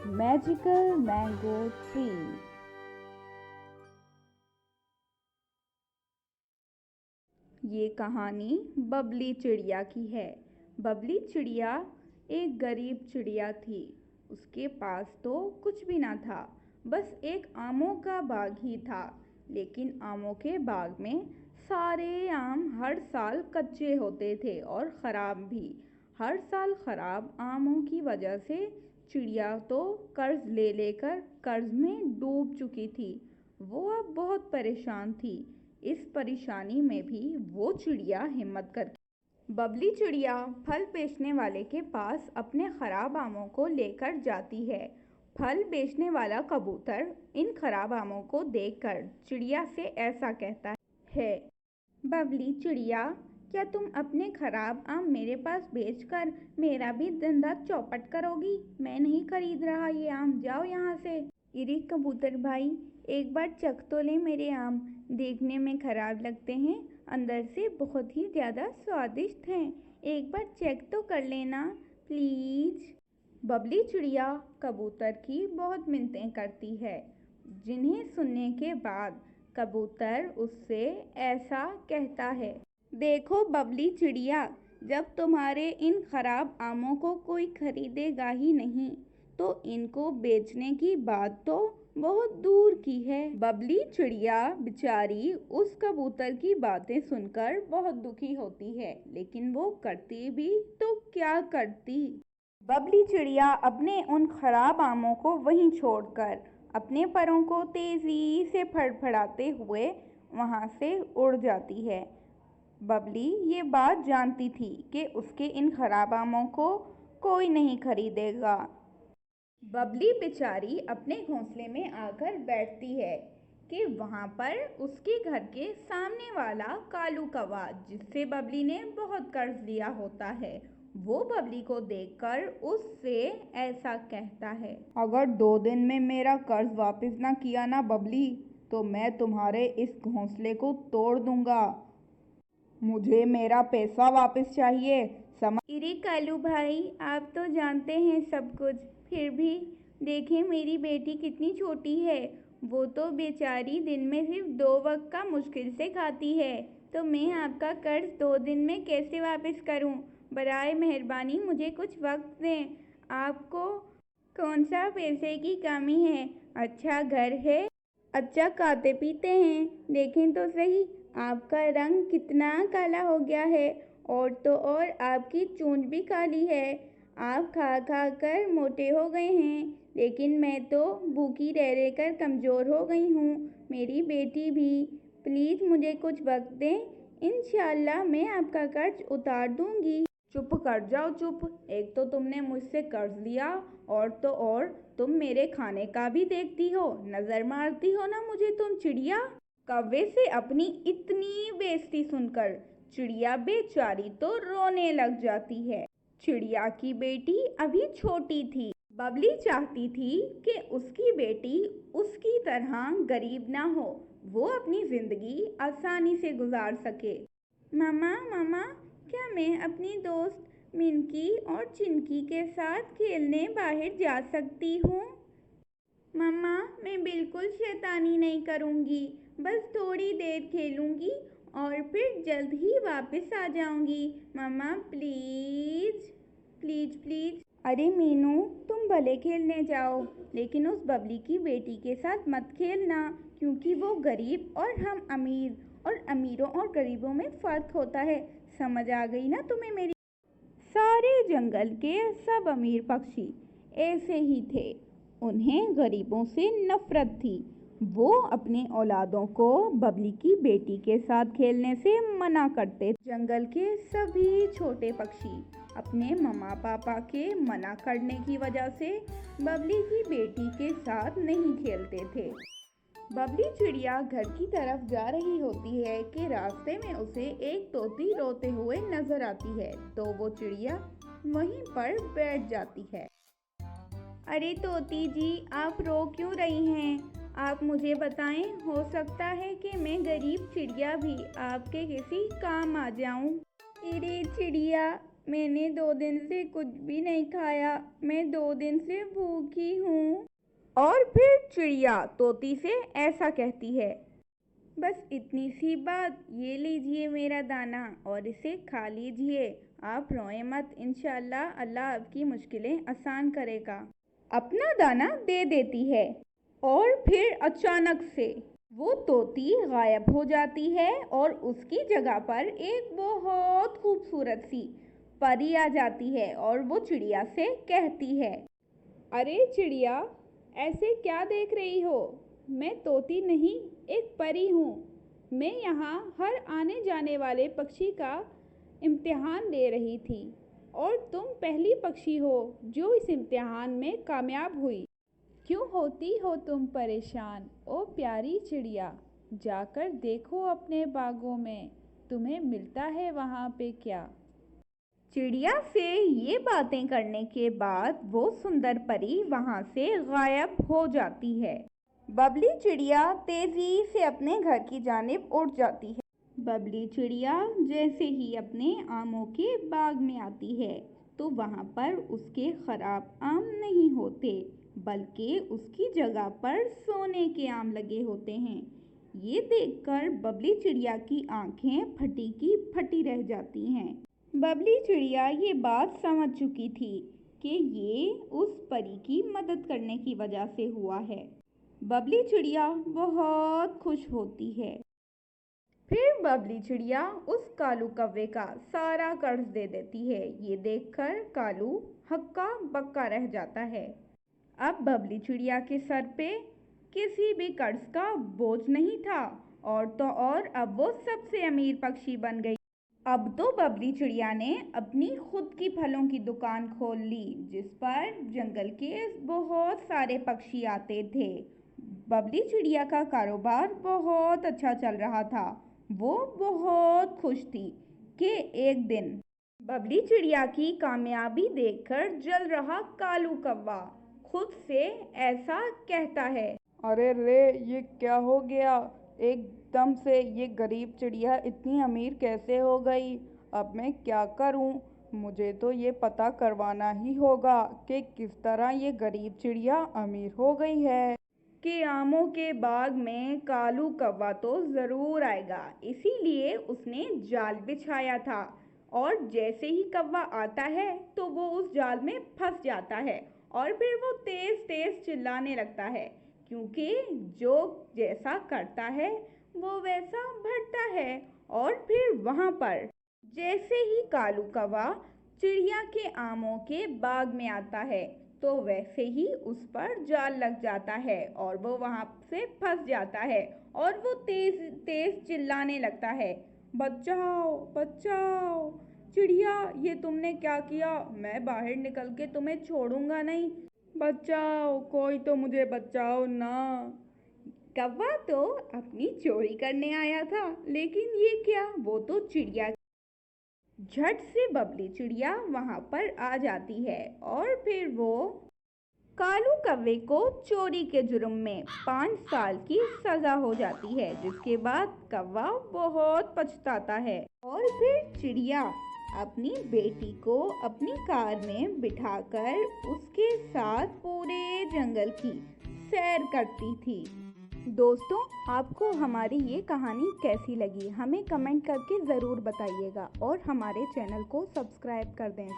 Magical mango tree. ये कहानी बबली चिड़िया की है। बबली चिड़िया एक गरीब चिड़िया थी। उसके पास तो कुछ भी ना था, बस एक आमों का बाग ही था। लेकिन आमों के बाग में सारे आम हर साल कच्चे होते थे और ख़राब भी। हर साल ख़राब आमों की वजह से चिड़िया तो कर्ज ले लेकर कर्ज में डूब चुकी थी। वो अब बहुत परेशान थी। इस परेशानी में भी वो चिड़िया हिम्मत करके बबली चिड़िया फल बेचने वाले के पास अपने खराब आमों को लेकर जाती है। फल बेचने वाला कबूतर इन खराब आमों को देखकर चिड़िया से ऐसा कहता है, बबली चिड़िया, क्या तुम अपने खराब आम मेरे पास बेचकर मेरा भी धंधा चौपट करोगी? मैं नहीं खरीद रहा ये आम, जाओ यहाँ से। इरे कबूतर भाई, एक बार चख तो ले मेरे आम। देखने में खराब लगते हैं, अंदर से बहुत ही ज़्यादा स्वादिष्ट हैं। एक बार चेक तो कर लेना प्लीज। बबली चिड़िया कबूतर की बहुत मिन्नतें करती है, जिन्हें सुनने के बाद कबूतर उससे ऐसा कहता है, देखो बबली चिड़िया, जब तुम्हारे इन खराब आमों को कोई खरीदेगा ही नहीं तो इनको बेचने की बात तो बहुत दूर की है। बबली चिड़िया बेचारी उस कबूतर की बातें सुनकर बहुत दुखी होती है, लेकिन वो करती भी तो क्या करती। बबली चिड़िया अपने उन खराब आमों को वहीं छोड़कर अपने परों को तेजी से फड़फड़ाते हुए वहां से उड़ जाती है। बबली ये बात जानती थी कि उसके इन खराब आमों को कोई नहीं खरीदेगा। बबली बेचारी अपने घोंसले में आकर बैठती है कि वहां पर उसके घर के सामने वाला कालू कौवा, जिससे बबली ने बहुत कर्ज लिया होता है, वो बबली को देखकर उससे ऐसा कहता है, अगर 2 दिन में मेरा कर्ज वापस ना किया ना बबली, तो मैं तुम्हारे इस घोंसले को तोड़ दूंगा। मुझे मेरा पैसा वापस चाहिए। इरे कालू भाई, आप तो जानते हैं सब कुछ, फिर भी देखें मेरी बेटी कितनी छोटी है। वो तो बेचारी दिन में सिर्फ 2 वक्त का मुश्किल से खाती है, तो मैं आपका कर्ज 2 दिन में कैसे वापस करूं? बराए मेहरबानी मुझे कुछ वक्त दें। आपको कौन सा पैसे की कमी है? अच्छा घर है, अच्छा खाते पीते हैं, देखें तो सही आपका रंग कितना काला हो गया है, और तो और आपकी चोंच भी काली है। आप खा खा कर मोटे हो गए हैं, लेकिन मैं तो भूखी रह रहकर कमज़ोर हो गई हूँ। मेरी बेटी भी, प्लीज़ मुझे कुछ वक्त दें, इंशाल्लाह मैं आपका कर्ज उतार दूंगी। चुप कर जाओ चुप। एक तो तुमने मुझसे कर्ज लिया, और तो और तुम मेरे खाने का भी देखती हो, नजर मारती हो ना मुझे तुम चिड़िया। कौवे से अपनी इतनी बेइज्जती सुनकर चिड़िया बेचारी तो रोने लग जाती है। चिड़िया की बेटी अभी छोटी थी। बबली चाहती थी कि उसकी बेटी उसकी तरह गरीब ना हो, वो अपनी जिंदगी आसानी से गुजार सके। मामा मामा, क्या मैं अपनी दोस्त मिनकी और चिनकी के साथ खेलने बाहर जा सकती हूँ? मम्मा, मैं बिल्कुल शैतानी नहीं करूँगी, बस थोड़ी देर खेलूँगी और फिर जल्द ही वापस आ जाऊँगी। मम्मा प्लीज़ प्लीज़ प्लीज़। अरे मीनू, तुम भले खेलने जाओ, लेकिन उस बबली की बेटी के साथ मत खेलना, क्योंकि वो गरीब और हम अमीर, और अमीरों और गरीबों में फ़र्क होता है। समझ आ गई ना तुम्हें मेरी? सारे जंगल के सब अमीर पक्षी ऐसे ही थे। उन्हें गरीबों से नफरत थी। वो अपने औलादों को बबली की बेटी के साथ खेलने से मना करते। जंगल के सभी छोटे पक्षी अपने मम्मा पापा के मना करने की वजह से बबली की बेटी के साथ नहीं खेलते थे। बबली चिड़िया घर की तरफ जा रही होती है कि रास्ते में उसे एक तोती रोते हुए नजर आती है, तो वो चिड़िया वहीं पर बैठ जाती है। अरे तोती जी, आप रो क्यों रही हैं? आप मुझे बताएं, हो सकता है कि मैं गरीब चिड़िया भी आपके किसी काम आ जाऊं। अरे चिड़िया, मैंने 2 दिन से कुछ भी नहीं खाया, मैं 2 दिन से भूखी हूँ। और फिर चिड़िया तोती से ऐसा कहती है, बस इतनी सी बात, ये लीजिए मेरा दाना और इसे खा लीजिए। आप रोएं मत, इंशाल्लाह अल्लाह आपकी मुश्किलें आसान करेगा। अपना दाना दे देती है और फिर अचानक से वो तोती गायब हो जाती है और उसकी जगह पर एक बहुत खूबसूरत सी परी आ जाती है और वो चिड़िया से कहती है, अरे चिड़िया, ऐसे क्या देख रही हो? मैं तोती नहीं, एक परी हूँ। मैं यहाँ हर आने जाने वाले पक्षी का इम्तिहान ले रही थी और तुम पहली पक्षी हो जो इस इम्तिहान में कामयाब हुई। क्यों होती हो तुम परेशान, ओ प्यारी चिड़िया? जाकर देखो अपने बागों में, तुम्हें मिलता है वहाँ पे क्या? चिड़िया से ये बातें करने के बाद वो सुंदर परी वहाँ से गायब हो जाती है। बबली चिड़िया तेजी से अपने घर की जानिब उड़ जाती है। बबली चिड़िया जैसे ही अपने आमों के बाग में आती है तो वहाँ पर उसके खराब आम नहीं होते, बल्कि उसकी जगह पर सोने के आम लगे होते हैं। ये देखकर बबली चिड़िया की आंखें फटी की फटी रह जाती हैं। बबली चिड़िया ये बात समझ चुकी थी कि ये उस परी की मदद करने की वजह से हुआ है। बबली चिड़िया बहुत खुश होती है। फिर बबली चिड़िया उस कालू कौवे का सारा कर्ज दे देती है। ये देखकर कालू हक्का बक्का रह जाता है। अब बबली चिड़िया के सर पे किसी भी कर्ज का बोझ नहीं था और तो और अब वो सबसे अमीर पक्षी बन गई। अब तो बबली चिड़िया ने अपनी खुद की फलों की दुकान खोल ली, जिस पर जंगल के बहुत सारे पक्षी आते थे। बबली चिड़िया का कारोबार बहुत अच्छा चल रहा था। वो बहुत खुश थी कि एक दिन बबली चिड़िया की कामयाबी देखकर जल रहा कालू कौवा खुद से ऐसा कहता है, अरे रे, ये क्या हो गया? एकदम से ये गरीब चिड़िया इतनी अमीर कैसे हो गई? अब मैं क्या करूं? मुझे तो ये पता करवाना ही होगा कि किस तरह ये गरीब चिड़िया अमीर हो गई है। कि आमों के बाग में कालू कौवा तो ज़रूर आएगा, इसीलिए उसने जाल बिछाया था। और जैसे ही कौवा आता है तो वो उस जाल में फंस जाता है और फिर वो तेज़ तेज़ चिल्लाने लगता है, क्योंकि जो जैसा करता है वो वैसा भरता है। और फिर वहाँ पर जैसे ही कालू कौवा चिड़िया के आमों के बाग में आता है तो वैसे ही उस पर जाल लग जाता है और वो वहाँ से फंस जाता है और वो तेज तेज चिल्लाने लगता है, बचाओ बचाओ चिड़िया, ये तुमने क्या किया? मैं बाहर निकल के तुम्हें छोड़ूंगा नहीं, बचाओ, कोई तो मुझे बचाओ ना। कौवा तो अपनी चोरी करने आया था, लेकिन ये क्या, वो तो चिड़िया। झट से बबली चिड़िया वहां पर आ जाती है और फिर वो कालू कौवे को चोरी के जुर्म में 5 साल की सजा हो जाती है, जिसके बाद कौवा बहुत पछताता है। और फिर चिड़िया अपनी बेटी को अपनी कार में बिठाकर उसके साथ पूरे जंगल की सैर करती थी। दोस्तों, आपको हमारी ये कहानी कैसी लगी हमें कमेंट करके ज़रूर बताइएगा और हमारे चैनल को सब्सक्राइब कर दें।